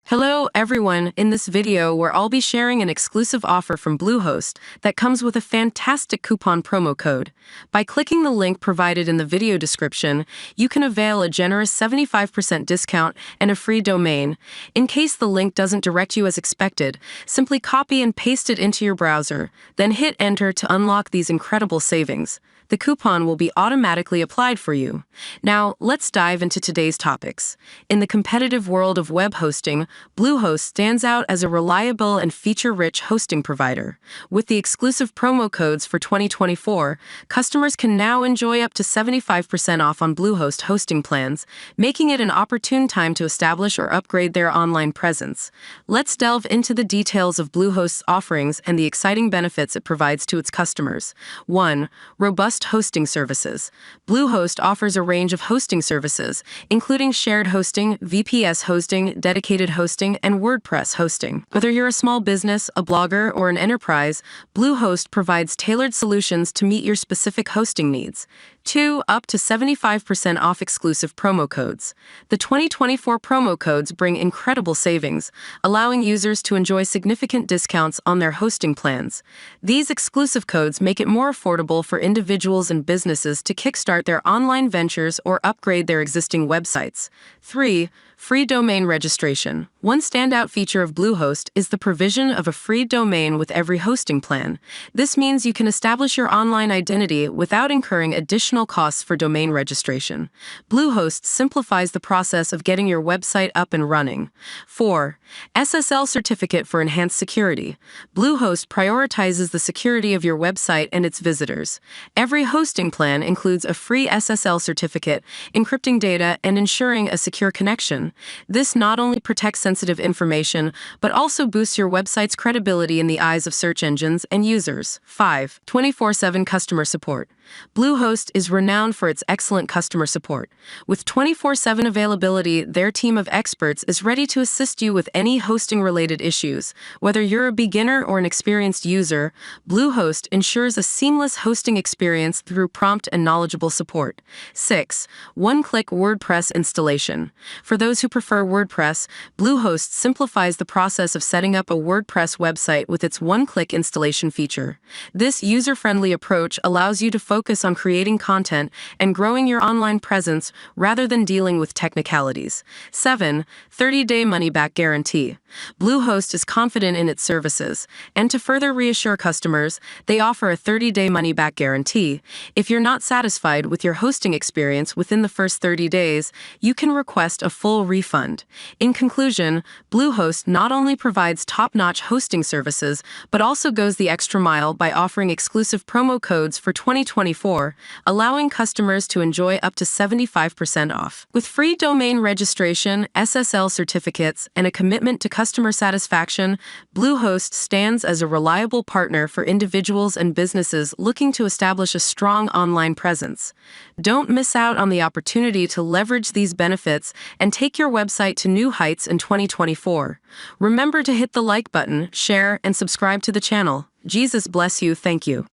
Hello everyone, in this video where I'll be sharing an exclusive offer from Bluehost that comes with a fantastic coupon promo code. By clicking the link provided in the video description, you can avail a generous 75% discount and a free domain. In case the link doesn't direct you as expected, simply copy and paste it into your browser, then hit enter to unlock these incredible savings. The coupon will be automatically applied for you. Now, let's dive into today's topics. In the competitive world of web hosting, Bluehost stands out as a reliable and feature-rich hosting provider. With the exclusive promo codes for 2024, customers can now enjoy up to 75% off on Bluehost hosting plans, making it an opportune time to establish or upgrade their online presence. Let's delve into the details of Bluehost's offerings and the exciting benefits it provides to its customers. 1. Robust hosting services. Bluehost offers a range of hosting services, including shared hosting, VPS hosting, dedicated hosting, and WordPress hosting. Whether you're a small business, a blogger, or an enterprise, Bluehost provides tailored solutions to meet your specific hosting needs. 2. Up to 75% off exclusive promo codes. The 2024 promo codes bring incredible savings, allowing users to enjoy significant discounts on their hosting plans. These exclusive codes make it more affordable for individuals and businesses to kickstart their online ventures or upgrade their existing websites. 3. Free domain registration. One standout feature of Bluehost is the provision of a free domain with every hosting plan. This means you can establish your online identity without incurring additional costs for domain registration. Bluehost simplifies the process of getting your website up and running. 4. SSL certificate for enhanced security. Bluehost prioritizes the security of your website and its visitors. Every hosting plan includes a free SSL certificate, encrypting data and ensuring a secure connection. This not only protects sensitive information, but also boosts your website's credibility in the eyes of search engines and users. 5. 24/7 customer support. Bluehost is renowned for its excellent customer support. With 24/7 availability, their team of experts is ready to assist you with any hosting-related issues. Whether you're a beginner or an experienced user, Bluehost ensures a seamless hosting experience through prompt and knowledgeable support. 6. One-click WordPress installation. For those who prefer WordPress, Bluehost simplifies the process of setting up a WordPress website with its one-click installation feature. This user-friendly approach allows you to focus on creating content and growing your online presence rather than dealing with technicalities. 7. 30-day money-back guarantee. Bluehost is confident in its services, and to further reassure customers, they offer a 30-day money-back guarantee. If you're not satisfied with your hosting experience within the first 30 days, you can request a full refund. In conclusion, Bluehost not only provides top-notch hosting services, but also goes the extra mile by offering exclusive promo codes for 2024, allowing customers to enjoy up to 75% off. With free domain registration, SSL certificates, and a commitment to customer satisfaction, Bluehost stands as a reliable partner for individuals and businesses looking to establish a strong online presence. Don't miss out on the opportunity to leverage these benefits and take your website to new heights in 2024. Remember to hit the like button, share, and subscribe to the channel. Jesus bless you. Thank you.